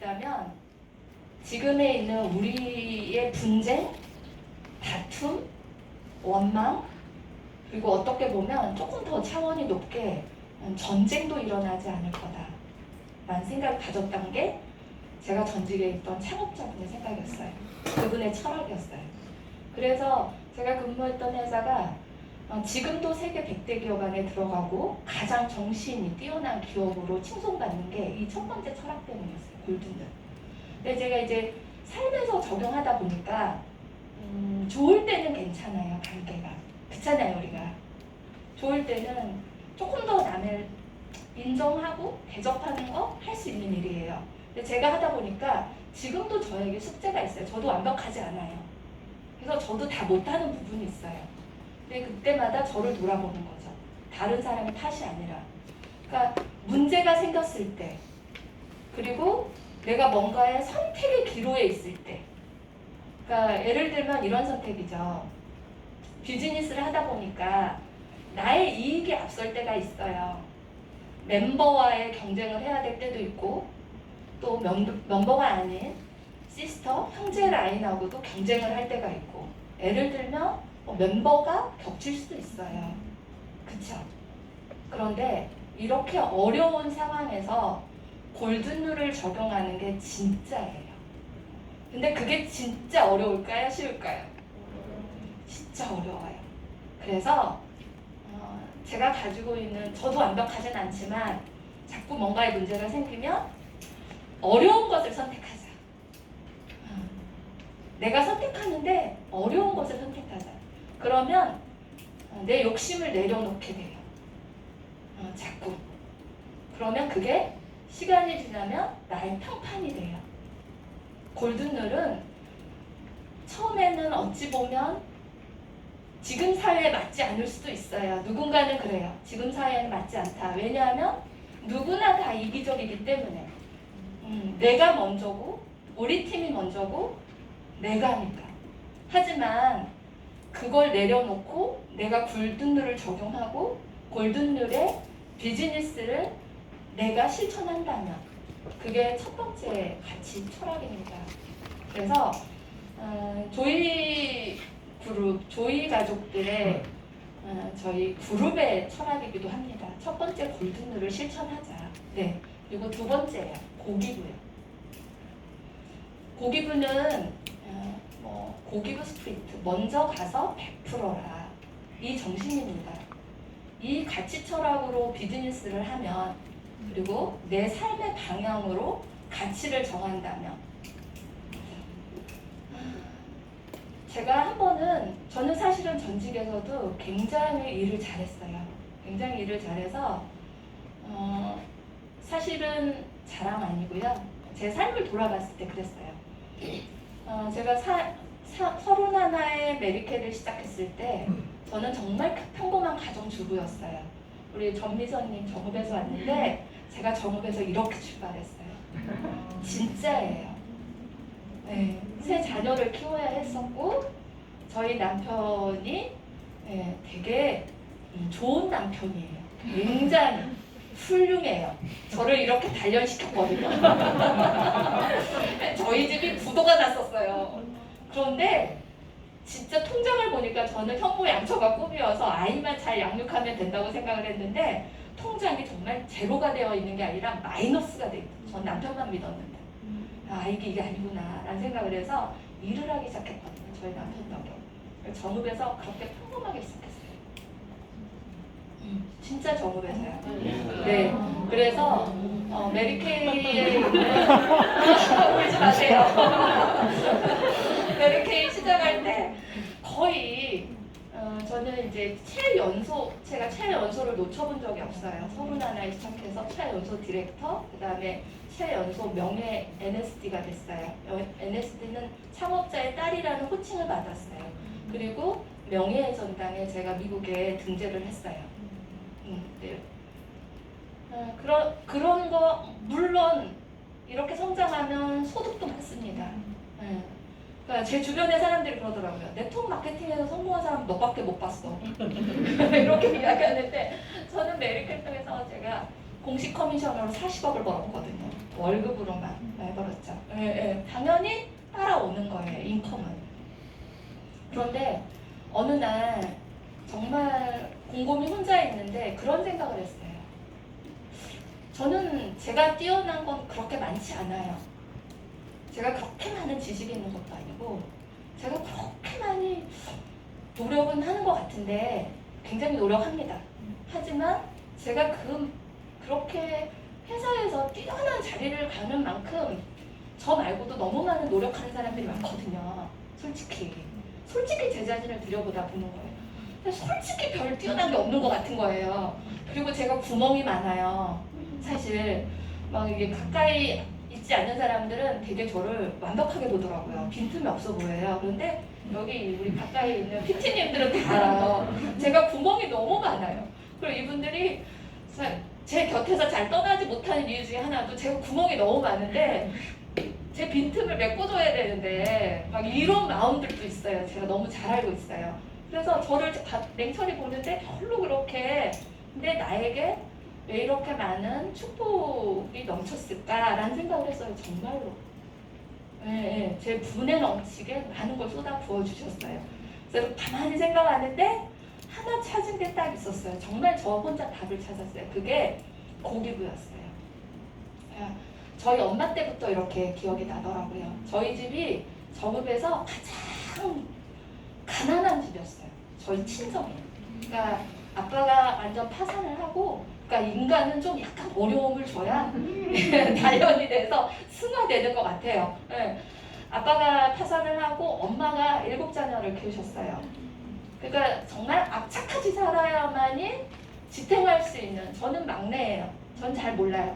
있다면 지금에 있는 우리의 분쟁, 다툼, 원망, 그리고 어떻게 보면 조금 더 차원이 높게 전쟁도 일어나지 않을 거다라는 생각을 가졌던 게 제가 전직에 있던 창업자분의 생각이었어요. 그분의 철학이었어요. 그래서 제가 근무했던 회사가 지금도 세계 100대 기업 안에 들어가고 가장 정신이 뛰어난 기업으로 칭송받는 게 이 첫 번째 철학 때문이었어요. 골든들. 근데 제가 이제 살면서 적용하다 보니까 좋을 때는 괜찮아요. 관계가. 그렇잖아요. 우리가. 좋을 때는 조금 더 남을 인정하고 대접하는 거 할 수 있는 일이에요. 근데 제가 하다 보니까 지금도 저에게 숙제가 있어요. 저도 완벽하지 않아요. 그래서 저도 다 못하는 부분이 있어요. 근데 그때마다 저를 돌아보는 거죠. 다른 사람의 탓이 아니라. 그러니까 문제가 생겼을 때, 그리고 내가 뭔가의 선택의 기로에 있을 때, 그러니까 예를 들면 이런 선택이죠. 비즈니스를 하다 보니까 나의 이익이 앞설 때가 있어요. 멤버와의 경쟁을 해야 될 때도 있고, 또 멤버가 아닌 시스터, 형제 라인하고도 경쟁을 할 때가 있고, 예를 들면 멤버가 겹칠 수도 있어요. 그쵸? 그런데 이렇게 어려운 상황에서 골든룰을 적용하는 게 진짜예요. 근데 그게 진짜 어려울까요? 쉬울까요? 진짜 어려워요. 그래서 제가 가지고 있는, 저도 완벽하진 않지만 자꾸 뭔가의 문제가 생기면 어려운 것을 선택하자. 내가 선택하는데 어려운 것을 선택하자. 그러면 내 욕심을 내려놓게 돼요. 자꾸. 그러면 그게 시간이 지나면 나의 평판이 돼요. 골든룰은 처음에는 어찌 보면 지금 사회에 맞지 않을 수도 있어요. 누군가는 그래요. 지금 사회에는 맞지 않다. 왜냐하면 누구나 다 이기적이기 때문에. 내가 먼저고 우리 팀이 먼저고 내가 하니까. 하지만 그걸 내려놓고 내가 골든룰을 적용하고 골든룰의 비즈니스를 내가 실천한다면 그게 첫 번째 가치 철학입니다. 그래서 조이 그룹, 조이 가족들의 저희 그룹의 철학이기도 합니다. 첫 번째 골든룰을 실천하자. 네. 그리고 두 번째예요. 고기부요. 고기부는 고기부 스프리트. 먼저 가서 베풀어라. 이 정신입니다. 이 가치 철학으로 비즈니스를 하면, 그리고 내 삶의 방향으로 가치를 정한다면, 제가 한 번은, 저는 사실은 전직에서도 굉장히 일을 잘했어요. 굉장히 일을 잘해서 사실은 자랑 아니고요. 제 삶을 돌아봤을 때 그랬어요. 제가 31의 메리케를 시작했을 때 저는 정말 평범한 가정주부였어요. 우리 전미선님 정읍에서 왔는데 제가 정읍에서 이렇게 출발했어요. 진짜예요. 네, 세 자녀를 키워야 했었고 저희 남편이 되게 좋은 남편이에요. 굉장히 훌륭해요. 저를 이렇게 단련시켰거든요. 저희 집이 부도가 났었어요. 그런데 진짜 통장을 보니까 저는 현모 양처가 꿈이어서 아이만 잘 양육하면 된다고 생각을 했는데 통장이 정말 제로가 되어 있는 게 아니라 마이너스가 돼 있고 전 남편만 믿었는데 이게 아니구나 라는 생각을 해서 일을 하기 시작했거든요. 저희 남편 덕에. 정읍에서 그렇게 평범하게 시작했어요. 진짜 정읍에서요. 네. 그래서 메리케이에 있는 울지 마세요. 메리케이 시작할 때 거의 저는 이제 제가 최연소를 놓쳐본 적이 없어요. 31에 시작해서 최연소 디렉터, 그 다음에 최연소 명예 NSD가 됐어요. NSD는 창업자의 딸이라는 호칭을 받았어요. 그리고 명예의 전당에 제가 미국에 등재를 했어요. 네. 그런 거 물론 이렇게 성장하면 소득도 받습니다. 그러니까 제 주변의 사람들이 그러더라고요. 네트워크 마케팅에서 성공한 사람 너밖에 못 봤어. 이렇게 이야기하는데 저는 메리케 통해서 제가 공식 커미션으로 40억을 벌었거든요. 월급으로만 많이 벌었죠. 당연히 따라오는 거예요, 인컴은. 그런데 어느 날 정말 곰곰이 혼자 있는데 그런 생각을 했어요. 저는 제가 뛰어난 건 그렇게 많지 않아요. 제가 그렇게 많은 지식이 있는 것도 아니고 제가 그렇게 많이 노력은 하는 것 같은데 굉장히 노력합니다. 하지만 제가 그렇게 회사에서 뛰어난 자리를 가는 만큼 저 말고도 너무 많은 노력하는 사람들이 많거든요. 솔직히 제 자신을 들여보다 보는 거예요. 근데 솔직히 별 뛰어난 게 없는 것 같은 거예요. 그리고 제가 구멍이 많아요. 사실 막 이게 가까이 있지 않는 사람들은 되게 저를 완벽하게 보더라고요. 빈틈이 없어 보여요. 그런데 여기 우리 가까이 있는 PT님들은 다 알아요. 제가 구멍이 너무 많아요. 그리고 이분들이 제 곁에서 잘 떠나지 못하는 이유 중에 하나도 제가 구멍이 너무 많은데 제 빈틈을 메꿔줘야 되는데 막 이런 마음들도 있어요. 제가 너무 잘 알고 있어요. 그래서 저를 냉철히 보는데 별로 그렇게 근데 나에게 왜 이렇게 많은 축복이 넘쳤을까라는 생각을 했어요. 정말로. 제 분에 넘치게 많은 걸 쏟아 부어주셨어요. 그래서 가만히 생각하는데 하나 찾은 게 딱 있었어요. 정말 저 혼자 답을 찾았어요. 그게 고기부였어요. 저희 엄마 때부터 이렇게 기억이 나더라고요. 저희 집이 저급에서 가장 가난한 집이었어요. 저희 친정이. 그러니까 아빠가 완전 파산을 하고 그러니까 인간은 좀 약간 어려움을 줘야 단련이 돼서 승화되는 것 같아요. 네. 아빠가 파산을 하고 엄마가 7자녀를 키우셨어요. 그러니까 정말 악착같이 살아야만이 지탱할 수 있는 저는 막내예요. 전 잘 몰라요.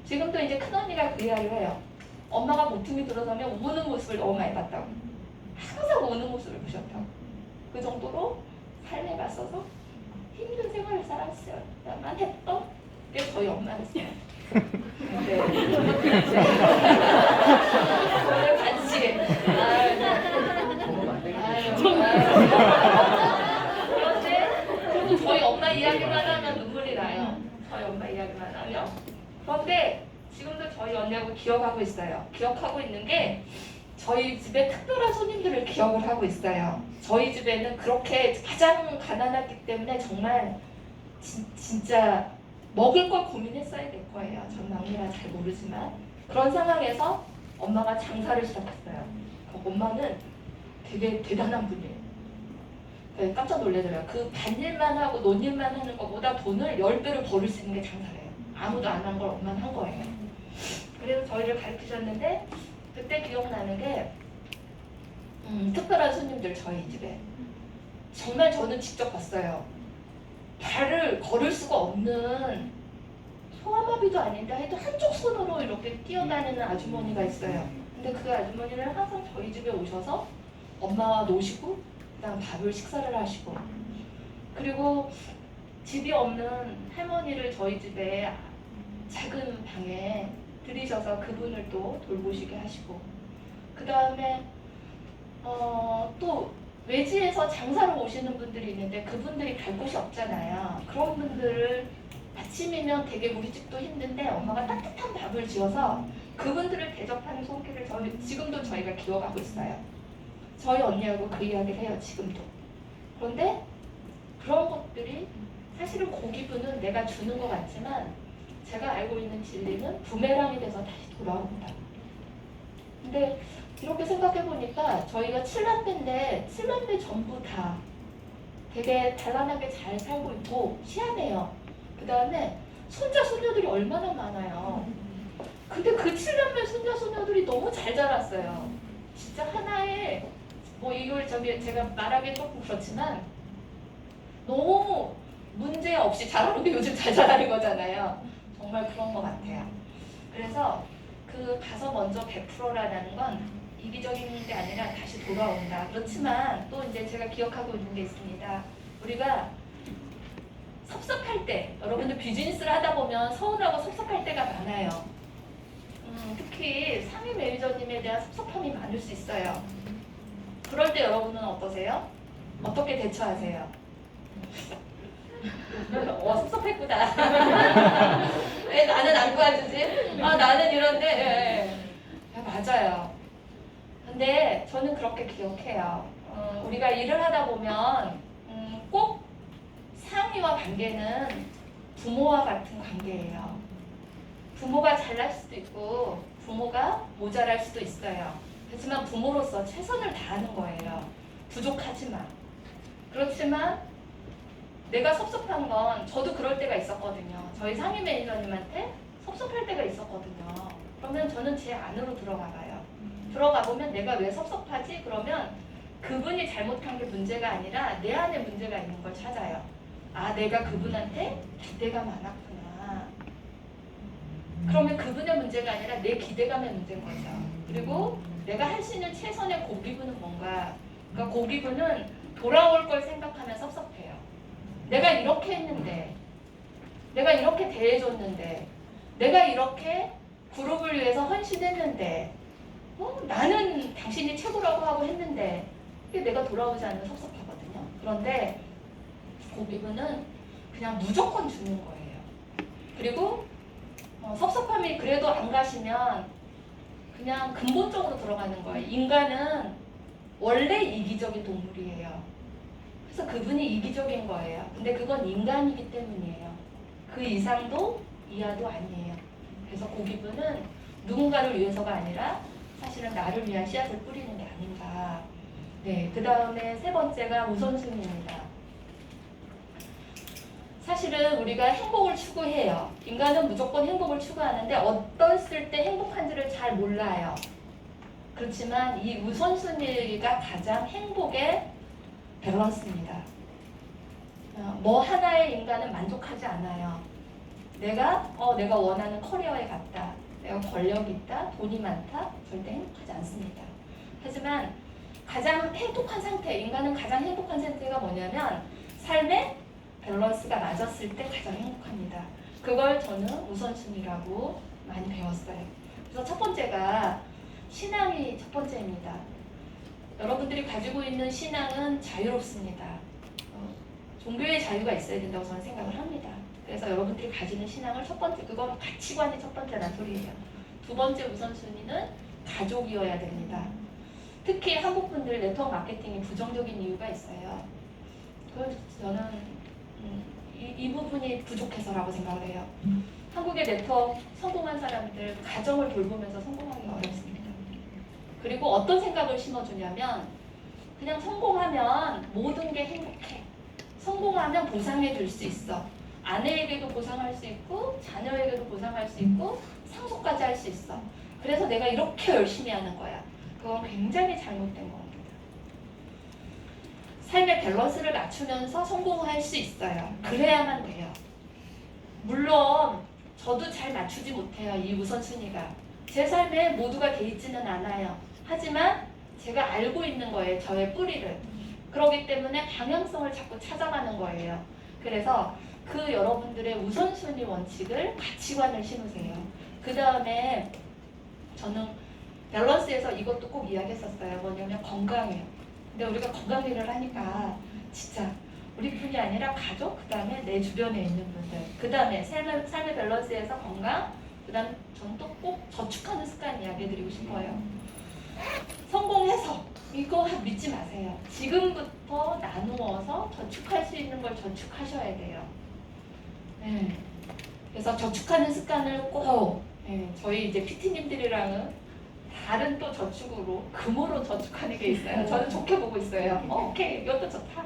지금도 이제 큰언니가 그 이야기를 해요. 엄마가 모퉁이 들어서면 우는 모습을 너무 많이 봤다고. 항상 우는 모습을 보셨다고. 그 정도로 삶에 맞서서 힘든 생활을 살았어야만 했던 게 저희 엄마였어요. 네. 오늘 같이. 그런데 그리고 저희 엄마 이야기만 하면 눈물이 나요. 저희 엄마 이야기만 하면. 그런데 지금도 저희 언니하고 기억하고 있어요. 기억하고 있는 게 저희 집에 특별한 손님들을 기억을 하고 있어요. 저희 집에는 그렇게 가장 가난했기 때문에 정말 진짜 먹을 걸 고민했어야 될 거예요. 전 막내라 잘 모르지만 그런 상황에서 엄마가 장사를 시작했어요. 엄마는 되게 대단한 분이에요. 네, 깜짝 놀라더라고요. 그 밭일만 하고 논일만 하는 것보다 돈을 10배로 벌을 수 있는 게 장사래요. 아무도 안 한 걸 엄마는 한 거예요. 그래서 저희를 가르치셨는데 그때 기억나는 게 특별한 손님들 저희 집에 정말 저는 직접 봤어요. 발을 걸을 수가 없는 소아마비도 아닌데 하여튼 한쪽 손으로 이렇게 뛰어다니는 아주머니가 있어요. 근데 그 아주머니는 항상 저희 집에 오셔서 엄마와 노시고 그다음 밥을 식사를 하시고 그리고 집이 없는 할머니를 저희 집에 작은 방에 들이셔서 그분을 또 돌보시게 하시고 그 다음에 또 외지에서 장사로 오시는 분들이 있는데 그분들이 갈 곳이 없잖아요. 그런 분들을 아침이면 되게 우리 집도 힘든데 엄마가 따뜻한 밥을 지어서 그분들을 대접하는 손길을 지금도 저희가 기억하고 있어요. 저희 언니하고 그 이야기를 해요. 지금도. 그런데 그런 것들이 사실은 고기부는 내가 주는 것 같지만 제가 알고 있는 진리는 부메랑이 돼서 다시 돌아옵니다. 근데 이렇게 생각해보니까 저희가 7남매인데 7남매 전부 다 되게 단란하게 잘 살고 있고 희한해요. 그 다음에 손자 손녀들이 얼마나 많아요. 근데 그 7남매 손자 손녀들이 너무 잘 자랐어요. 진짜 하나의 뭐 이걸 제가 말하기 조금 그렇지만 너무 문제 없이 자라는 게 요즘 잘 자라는 거잖아요. 정말 그런 것 같아요. 그래서 그 가서 먼저 베풀어라는 건 이기적인 게 아니라 다시 돌아온다. 그렇지만 또 이제 제가 기억하고 있는 게 있습니다. 우리가 섭섭할 때, 여러분들 비즈니스를 하다 보면 서운하고 섭섭할 때가 많아요. 특히 상위 매니저님에 대한 섭섭함이 많을 수 있어요. 그럴 때 여러분은 어떠세요? 어떻게 대처하세요? 섭섭했구나. 왜 나는 안 구해주지? 나는 이런데. 야, 맞아요. 근데 저는 그렇게 기억해요. 우리가 일을 하다 보면 꼭 상위와 관계는 부모와 같은 관계예요. 부모가 잘날 수도 있고 부모가 모자랄 수도 있어요. 하지만 부모로서 최선을 다하는 거예요. 부족하지만. 그렇지만 내가 섭섭한 건 저도 그럴 때가 있었거든요. 저희 상임 매니저님한테 섭섭할 때가 있었거든요. 그러면 저는 제 안으로 들어가봐요. 들어가 보면 내가 왜 섭섭하지? 그러면 그분이 잘못한 게 문제가 아니라 내 안에 문제가 있는 걸 찾아요. 아, 내가 그분한테 기대가 많았구나. 그러면 그분의 문제가 아니라 내 기대감의 문제인 거죠. 그리고 내가 할 수 있는 최선의 고기분은 뭔가? 그러니까 고기분은 돌아올 걸 생각하면 섭섭해요. 내가 이렇게 했는데, 내가 이렇게 대해줬는데, 내가 이렇게 그룹을 위해서 헌신했는데, 나는 당신이 최고라고 하고 했는데 이게 내가 돌아오지 않으면 섭섭하거든요. 그런데 고기분은 그냥 무조건 주는 거예요. 그리고 섭섭함이 그래도 안 가시면 그냥 근본적으로 들어가는 거예요. 인간은 원래 이기적인 동물이에요. 그래서 그분이 이기적인 거예요. 근데 그건 인간이기 때문이에요. 그 이상도 이하도 아니에요. 그래서 고기분은 누군가를 위해서가 아니라 사실은 나를 위한 씨앗을 뿌리는 게 아닌가. 네, 그 다음에 세 번째가 우선순위입니다. 사실은 우리가 행복을 추구해요. 인간은 무조건 행복을 추구하는데 어떨 때 행복한지를 잘 몰라요. 그렇지만 이 우선순위가 가장 행복의 밸런스입니다. 뭐 하나의 인간은 만족하지 않아요. 내가 원하는 커리어에 갔다. 내가 권력이 있다, 돈이 많다, 절대 행복하지 않습니다. 하지만 가장 행복한 상태, 인간은 가장 행복한 상태가 뭐냐면 삶의 밸런스가 맞았을 때 가장 행복합니다. 그걸 저는 우선순위라고 많이 배웠어요. 그래서 첫 번째가 신앙이 첫 번째입니다. 여러분들이 가지고 있는 신앙은 자유롭습니다. 종교의 자유가 있어야 된다고 저는 생각을 합니다. 그래서 여러분들이 가지는 신앙을 첫 번째, 그건 가치관이 첫 번째란 소리예요. 두 번째 우선순위는 가족이어야 됩니다. 특히 한국 분들 네트워크 마케팅이 부정적인 이유가 있어요. 그래서 저는 이 부분이 부족해서라고 생각을 해요. 한국의 네트워크 성공한 사람들 가정을 돌보면서 성공하기 어렵습니다. 그리고 어떤 생각을 심어주냐면 그냥 성공하면 모든 게 행복해. 성공하면 보상해 줄 수 있어. 아내에게도 보상할 수 있고 자녀에게도 보상할 수 있고 상속까지 할 수 있어. 그래서 내가 이렇게 열심히 하는 거야. 그건 굉장히 잘못된 겁니다. 삶의 밸런스를 맞추면서 성공할 수 있어요. 그래야만 돼요. 물론 저도 잘 맞추지 못해요. 이 우선순위가. 제 삶에 모두가 돼 있지는 않아요. 하지만 제가 알고 있는 거예요. 저의 뿌리를. 그렇기 때문에 방향성을 자꾸 찾아가는 거예요. 그래서 그 여러분들의 우선순위 원칙을 가치관을 심으세요. 그 다음에 저는 밸런스에서 이것도 꼭 이야기했었어요. 뭐냐면 건강이에요. 근데 우리가 건강 일을 하니까 진짜 우리뿐이 아니라 가족, 그 다음에 내 주변에 있는 분들, 그 다음에 삶의 밸런스에서 건강, 그 다음 저는 또 꼭 저축하는 습관 이야기해드리고 싶어요. 성공해서 이거 믿지 마세요. 지금부터 나누어서 저축할 수 있는 걸 저축하셔야 돼요. 네. 그래서 저축하는 습관을 꼭 저희 이제 PT님들이랑은 다른 또 저축으로 금으로 저축하는 게 있어요. 저는 좋게 보고 있어요. 오케이, 이것도 좋다.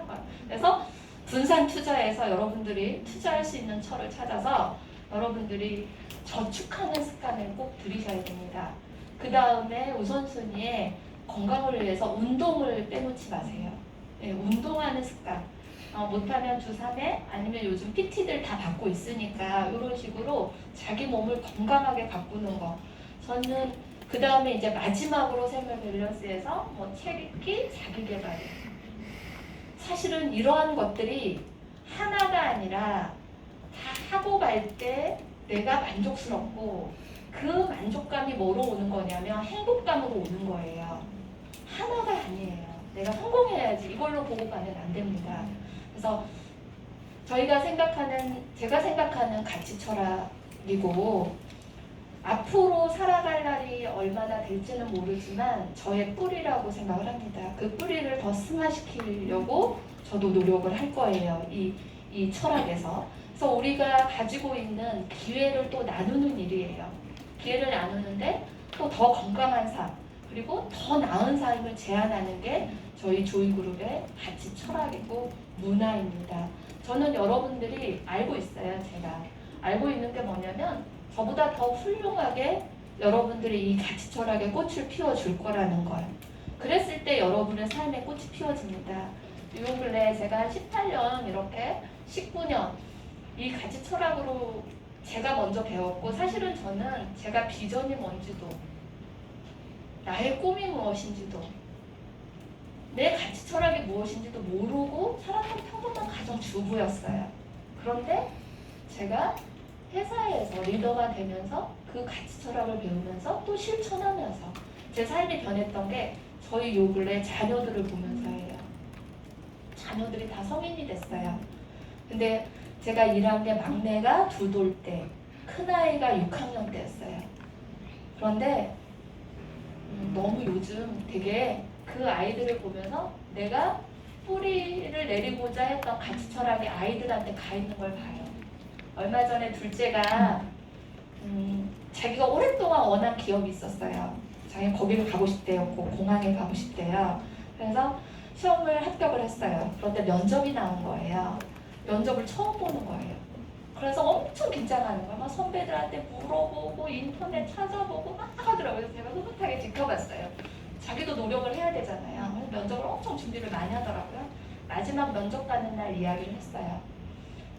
그래서 분산 투자에서 여러분들이 투자할 수 있는 철을 찾아서 여러분들이 저축하는 습관을 꼭 들이셔야 됩니다. 그 다음에 우선순위에 건강을 위해서 운동을 빼놓지 마세요. 네, 운동하는 습관. 못하면 주 3회 아니면 요즘 PT들 다 받고 있으니까 이런 식으로 자기 몸을 건강하게 가꾸는 거. 저는 그 다음에 이제 마지막으로 삶의 밸런스에서 뭐 책 읽기, 자기 개발. 사실은 이러한 것들이 하나가 아니라 다 하고 갈 때 내가 만족스럽고 그 만족감이 뭐로 오는 거냐면 행복감으로 오는 거예요. 하나가 아니에요. 내가 성공해야지 이걸로 보고 가면 안 됩니다. 그래서 제가 생각하는 가치 철학이고 앞으로 살아갈 날이 얼마나 될지는 모르지만 저의 뿌리라고 생각을 합니다. 그 뿌리를 더 승화시키려고 저도 노력을 할 거예요. 이 철학에서. 그래서 우리가 가지고 있는 기회를 또 나누는 일이에요. 기회를 나누는데 또 더 건강한 삶, 그리고 더 나은 삶을 제안하는 게 저희 조이그룹의 가치 철학이고 문화입니다. 저는 여러분들이 알고 있어요. 제가 알고 있는 게 뭐냐면 저보다 더 훌륭하게 여러분들이 이 가치 철학에 꽃을 피워줄 거라는 걸. 그랬을 때 여러분의 삶에 꽃이 피워집니다. 요 근래 제가 한 18년 이렇게 19년 이 가치 철학으로 제가 먼저 배웠고, 사실은 저는 제가 비전이 뭔지도 나의 꿈이 무엇인지도 내 가치 철학이 무엇인지도 모르고 살았던 평범한 가정주부였어요. 그런데 제가 회사에서 리더가 되면서 그 가치 철학을 배우면서 또 실천하면서 제 삶이 변했던 게 저희 요 근래 자녀들을 보면서예요. 자녀들이 다 성인이 됐어요. 근데 제가 일한 게 막내가 2돌 때, 큰아이가 6학년 때였어요. 그런데 너무 요즘 되게 그 아이들을 보면서 내가 뿌리를 내리고자 했던 가치 철학이 아이들한테 가 있는 걸 봐요. 얼마 전에 둘째가 자기가 오랫동안 원한 기업이 있었어요. 자기 거기를 가고 싶대요. 공항에 가고 싶대요. 그래서 시험을 합격을 했어요. 그런데 면접이 나온 거예요. 면접을 처음 보는 거예요. 그래서 엄청 긴장하는 거예요. 막 선배들한테 물어보고 인터넷 찾아보고 막 하더라고요. 제가 흐뭇하게 지켜봤어요. 자기도 노력을 해야 되잖아요. 면접을 엄청 준비를 많이 하더라고요. 마지막 면접 가는 날 이야기를 했어요.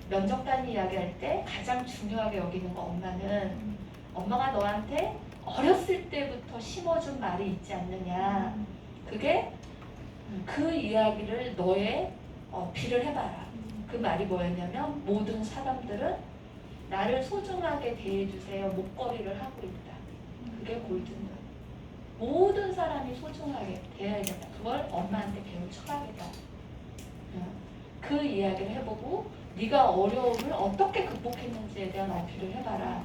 면접 가는 이야기할 때 가장 중요하게 여기는 거 엄마는, 엄마가 너한테 어렸을 때부터 심어준 말이 있지 않느냐. 그게 그 이야기를 너의 어필을 해봐라. 그 말이 뭐였냐면, 모든 사람들은 나를 소중하게 대해주세요 목걸이를 하고 있다. 그게 골든룰. 모든 사람이 소중하게 대해야겠다. 그걸 엄마한테 배운 철학이다. 그 이야기를 해보고 네가 어려움을 어떻게 극복했는지에 대한 어필을 해봐라.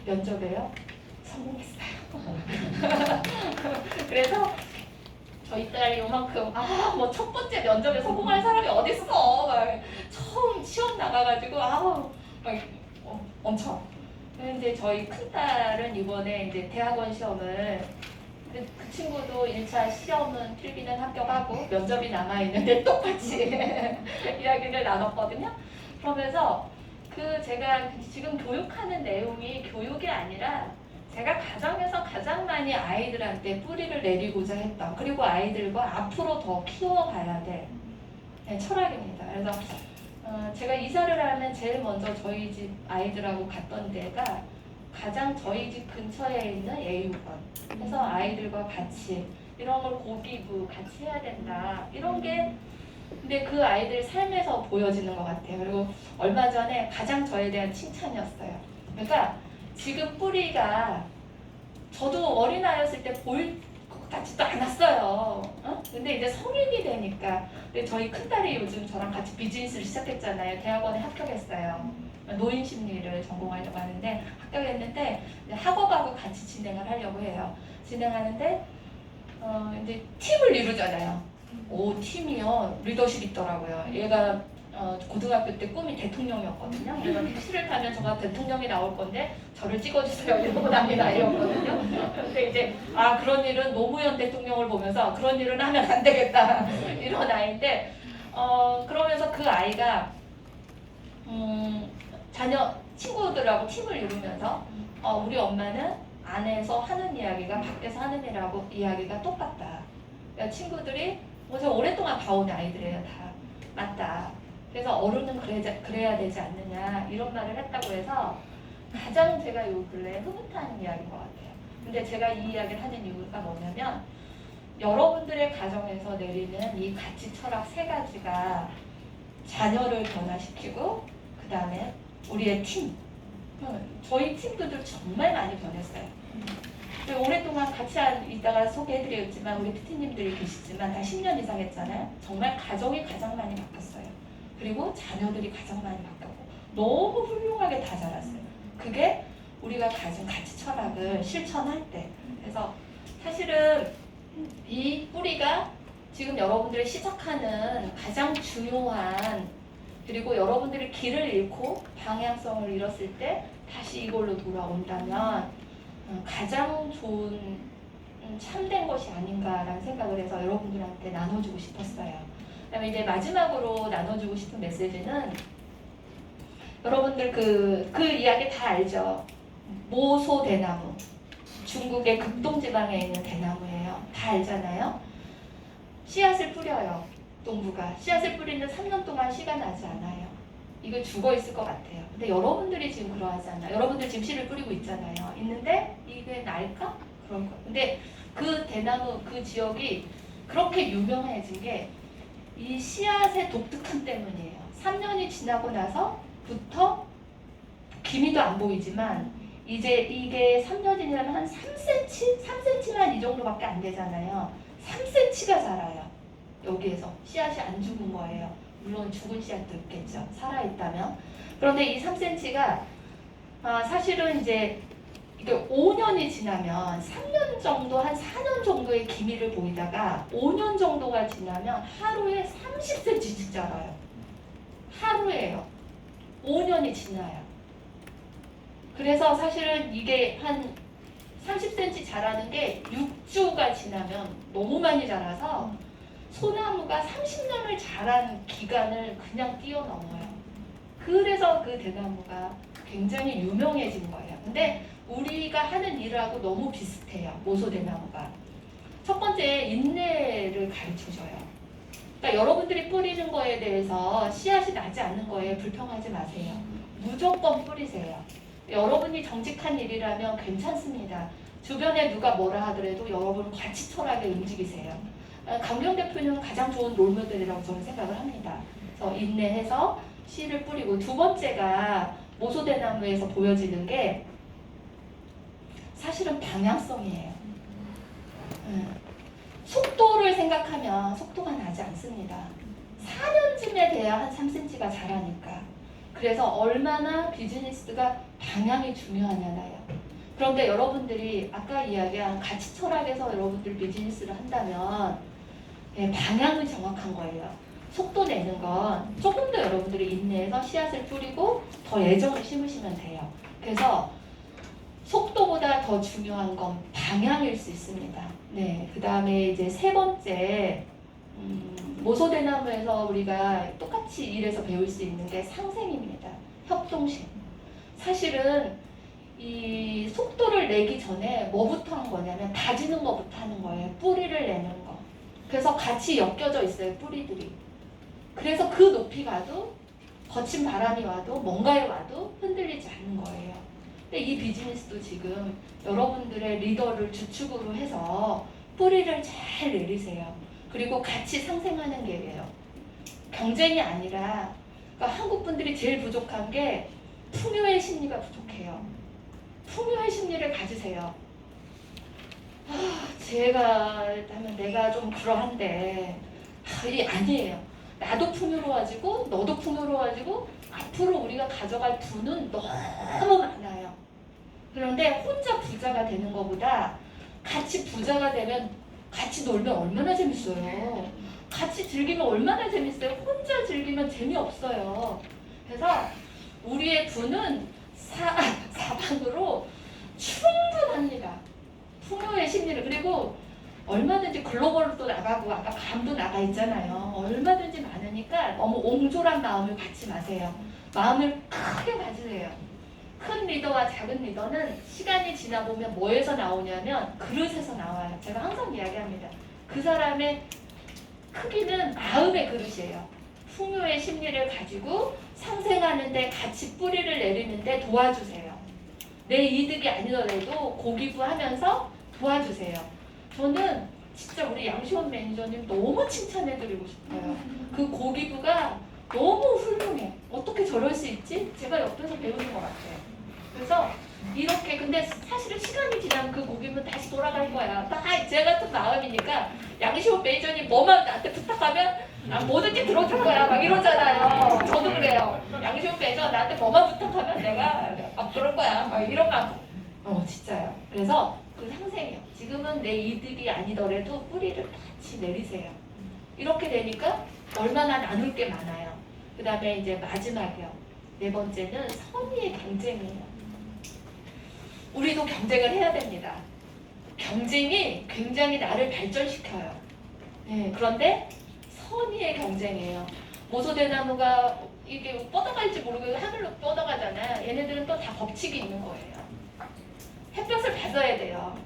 면접에요. 성공했어요. 그래서 저희 딸이 요만큼 뭐 첫 번째 면접에 성공할 사람이 어딨어. 막 처음 시험 나가가지고 엄청. 근데 저희 큰 딸은 이번에 이제 대학원 시험을, 그 친구도 1차 시험은 필기는 합격하고 면접이 남아있는데 똑같이 이야기를 나눴거든요. 그러면서 제가 지금 교육하는 내용이 교육이 아니라 제가 가정에서 가장 많이 아이들한테 뿌리를 내리고자 했던, 그리고 아이들과 앞으로 더 키워가야 될 철학입니다. 그래서 제가 이사를 하면 제일 먼저 저희 집 아이들하고 갔던 데가 가장 저희 집 근처에 있는 애육원. 그래서 아이들과 같이 이런 걸 고기부 같이 해야 된다. 이런 게 근데 그 아이들 삶에서 보여지는 것 같아요. 그리고 얼마 전에 가장 저에 대한 칭찬이었어요. 그러니까 지금 뿌리가 저도 어린아이였을 때 보일 것 같지도 않았어요. 근데 이제 성인이 되니까, 근데 저희 큰딸이 요즘 저랑 같이 비즈니스를 시작했잖아요. 대학원에 합격했어요. 노인 심리를 전공하려고 하는데 합격했는데 학업하고 같이 진행을 하려고 해요. 진행하는데 이제 팀을 이루잖아요. 팀이요. 리더십 있더라고요. 얘가 고등학교 때 꿈이 대통령이었거든요. 그래서 택시를 타면 저가 대통령이 나올 건데 저를 찍어주세요 이러고 다니는 아이였거든요. 근데 이제 그런 일은 노무현 대통령을 보면서 그런 일은 하면 안 되겠다 이런 아이인데 그러면서 그 아이가 자녀 친구들하고 팀을 이루면서 우리 엄마는 안에서 하는 이야기가 밖에서 하는 이야기가 똑같다. 그러니까 친구들이 저 오랫동안 봐온 아이들이에요. 다 맞다. 그래서 어른은 그래야 되지 않느냐 이런 말을 했다고 해서 가장 제가 요 근래 흐뭇한 이야기인 것 같아요. 근데 제가 이 이야기를 하는 이유가 뭐냐면, 여러분들의 가정에서 내리는 이 가치 철학 3가지가 자녀를 변화시키고 그 다음에 우리의 팀, 저희 팀들도 정말 많이 변했어요. 오랫동안 같이 있다가 소개해드렸지만 우리 PT님들이 계시지만 다 10년 이상 했잖아요. 정말 가정이 가장 많이 바뀌었어요. 그리고 자녀들이 가장 많이 바뀌었고 너무 훌륭하게 다 자랐어요. 그게 우리가 가진 가치 철학을 실천할 때. 그래서 사실은 이 뿌리가 지금 여러분들이 시작하는 가장 중요한, 그리고 여러분들이 길을 잃고 방향성을 잃었을 때 다시 이걸로 돌아온다면 가장 좋은 참된 것이 아닌가라는 생각을 해서 여러분들한테 나눠주고 싶었어요. 그다음에 이제 마지막으로 나눠주고 싶은 메시지는, 여러분들 그 이야기 다 알죠? 모소 대나무, 중국의 극동지방에 있는 대나무예요. 다 알잖아요. 씨앗을 뿌려요. 농부가 씨앗을 뿌리는 3년 동안 씨가 나지 않아요. 이거 죽어 있을 것 같아요. 근데 여러분들이 지금 그러하지 않아요. 여러분들 지금 씨를 뿌리고 있잖아요. 있는데 이게 날까? 그런 거. 근데 그 대나무 그 지역이 그렇게 유명해진 게 이 씨앗의 독특함 때문이에요. 3년이 지나고 나서부터 기미도 안 보이지만 이제 이게 3년이라면 한 3cm? 3cm만 이 정도밖에 안 되잖아요. 3cm가 자라요. 여기에서 씨앗이 안 죽은 거예요. 물론 죽은 씨앗도 있겠죠. 살아있다면. 그런데 이 3cm가 사실은 이제 이게 5년이 지나면 3년 정도, 한 4년 정도의 기미를 보이다가 5년 정도가 지나면 하루에 30cm씩 자라요. 하루에요. 5년이 지나요. 그래서 사실은 이게 한 30cm 자라는 게 6주가 지나면 너무 많이 자라서 소나무가 30년을 자란 기간을 그냥 뛰어넘어요. 그래서 그 대나무가 굉장히 유명해진 거예요. 근데 우리가 하는 일하고 너무 비슷해요. 모소대나무가. 첫 번째, 인내를 가르쳐줘요. 그러니까 여러분들이 뿌리는 거에 대해서 씨앗이 나지 않는 거에 불평하지 마세요. 무조건 뿌리세요. 여러분이 정직한 일이라면 괜찮습니다. 주변에 누가 뭐라 하더라도 여러분 가치 철학에 움직이세요. 강경 대표는 가장 좋은 롤모델이라고 저는 생각을 합니다. 그래서 인내해서 씨를 뿌리고, 두 번째가 모소대나무에서 보여지는 게 사실은 방향성이에요. 속도를 생각하면 속도가 나지 않습니다. 4년쯤에 돼야 한 3cm가 자라니까. 그래서 얼마나 비즈니스가 방향이 중요하냐나요. 그런데 여러분들이 아까 이야기한 가치 철학에서 여러분들 비즈니스를 한다면 방향이 정확한 거예요. 속도 내는 건 조금 더 여러분들이 인내해서 씨앗을 뿌리고 더 애정을 심으시면 돼요. 그래서 속도보다 더 중요한 건 방향일 수 있습니다. 네, 그 다음에 이제 세 번째, 모소대나무에서 우리가 똑같이 일에서 배울 수 있는 게 상생입니다. 협동심. 사실은 이 속도를 내기 전에 뭐부터 한 거냐면 다지는 것부터 하는 거예요. 뿌리를 내는 거. 그래서 같이 엮여져 있어요, 뿌리들이. 그래서 그 높이 가도 거친 바람이 와도 뭔가에 와도 흔들리지 않는 거예요. 근데 이 비즈니스도 지금 여러분들의 리더를 주축으로 해서 뿌리를 잘 내리세요. 그리고 같이 상생하는 게예요. 경쟁이 아니라, 그러니까 한국 분들이 제일 부족한 게 풍요의 심리가 부족해요. 풍요의 심리를 가지세요. 제가 하면 내가 좀 그러한데, 이게 아니에요. 나도 풍요로워지고 너도 풍요로워지고 앞으로 우리가 가져갈 부는 너무 많아요. 그런데 혼자 부자가 되는 것보다 같이 부자가 되면 같이 놀면 얼마나 재밌어요. 같이 즐기면 얼마나 재밌어요. 혼자 즐기면 재미없어요. 그래서 우리의 부는 사방으로 충분합니다. 풍요의 심리를. 그리고 얼마든지 글로벌도 나가고 아까 감도 나가 있잖아요. 얼마든지 많으니까 너무 옹졸한 마음을 갖지 마세요. 마음을 크게 가지세요. 큰 리더와 작은 리더는 시간이 지나 보면 뭐에서 나오냐면 그릇에서 나와요. 제가 항상 이야기합니다. 그 사람의 크기는 마음의 그릇이에요. 풍요의 심리를 가지고 상생하는데 같이 뿌리를 내리는데 도와주세요. 내 이득이 아니더라도 고기부하면서 도와주세요. 저는 진짜 우리 양시원 매니저님 너무 칭찬해드리고 싶어요. 그 고기부가 너무 훌륭해. 어떻게 저럴 수 있지? 제가 옆에서 배우는 것 같아요. 그래서 이렇게, 근데 사실은 시간이 지나면 그 고기부는 다시 돌아갈 거야. 다 제 같은 마음이니까 양시원 매니저님 뭐만 나한테 부탁하면 뭐든지 들어줄 거야 막 이러잖아요. 저도 그래요. 양시원 매니저 나한테 뭐만 부탁하면 내가 막 그럴 거야. 막 이런 거. 진짜요. 그래서 그 상생이요. 지금은 내 이득이 아니더라도 뿌리를 같이 내리세요. 이렇게 되니까 얼마나 나눌 게 많아요. 그 다음에 이제 마지막이요. 네 번째는 선의의 경쟁이에요. 우리도 경쟁을 해야 됩니다. 경쟁이 굉장히 나를 발전시켜요. 네, 그런데 선의의 경쟁이에요. 모소대나무가 이게 뻗어갈지 모르고 하늘로 뻗어가잖아요. 얘네들은 또 다 법칙이 있는 거예요. 햇볕을 받아야 돼요.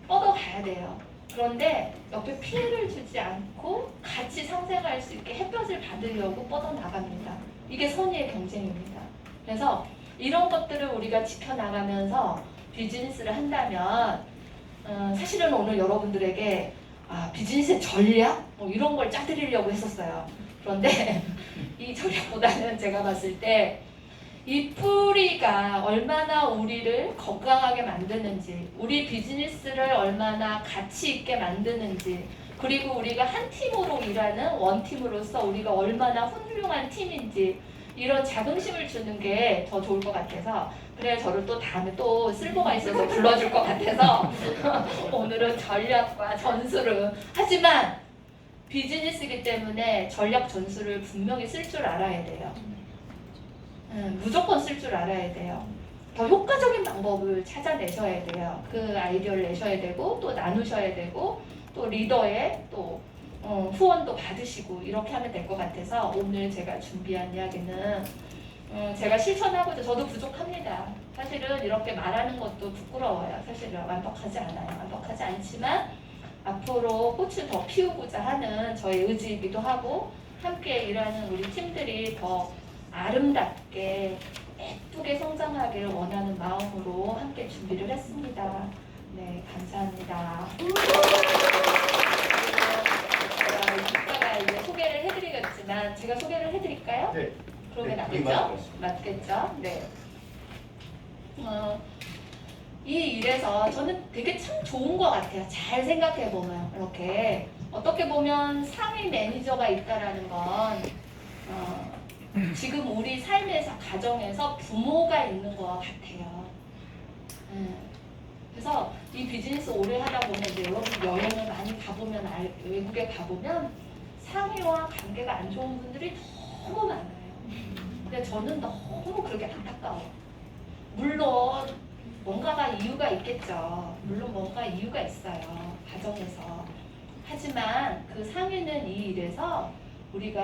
뻗어가야 돼요. 그런데 옆에 피해를 주지 않고 같이 상생할 수 있게 햇볕을 받으려고 뻗어나갑니다. 이게 선의의 경쟁입니다. 그래서 이런 것들을 우리가 지켜나가면서 비즈니스를 한다면 사실은 오늘 여러분들에게 비즈니스의 전략? 이런 걸 짜드리려고 했었어요. 그런데 이 전략보다는 제가 봤을 때 이 뿌리가 얼마나 우리를 건강하게 만드는지, 우리 비즈니스를 얼마나 가치 있게 만드는지, 그리고 우리가 한 팀으로 일하는 원팀으로서 우리가 얼마나 훌륭한 팀인지 이런 자긍심을 주는 게 더 좋을 것 같아서, 그래야 저를 또 다음에 또 쓸모가 있어서 불러줄 것 같아서 오늘은 전략과 전술을, 하지만 비즈니스이기 때문에 전략 전술을 분명히 쓸 줄 알아야 돼요. 무조건 쓸 줄 알아야 돼요. 더 효과적인 방법을 찾아내셔야 돼요. 그 아이디어를 내셔야 되고 또 나누셔야 되고 또 리더의 또 후원도 받으시고 이렇게 하면 될 것 같아서 오늘 제가 준비한 이야기는 제가 실천하고 저도 부족합니다. 사실은 이렇게 말하는 것도 부끄러워요. 사실은 완벽하지 않아요. 완벽하지 않지만 앞으로 꽃을 더 피우고자 하는 저의 의지이기도 하고 함께 일하는 우리 팀들이 더 아름답게 예쁘게 성장하기를 원하는 마음으로 함께 준비를 했습니다. 네, 감사합니다. 이따가 이제 소개를 해드리겠지만 제가 소개를 해드릴까요? 네. 그러면 네, 낫겠죠? 맞겠죠? 네. 이 일에서 저는 되게 참 좋은 것 같아요. 잘 생각해 보면 이렇게 어떻게 보면 상위 매니저가 있다라는 건 지금 우리 삶에서 가정에서 부모가 있는 것 같아요. 그래서 이 비즈니스 오래 하다 보면 이제 여러분 여행을 많이 가보면 외국에 가보면 상의와 관계가 안 좋은 분들이 너무 많아요. 근데 저는 너무 그렇게 안타까워요. 물론 뭔가가 이유가 있겠죠. 물론 뭔가 이유가 있어요. 가정에서. 하지만 그 상의는 이 일에서 우리가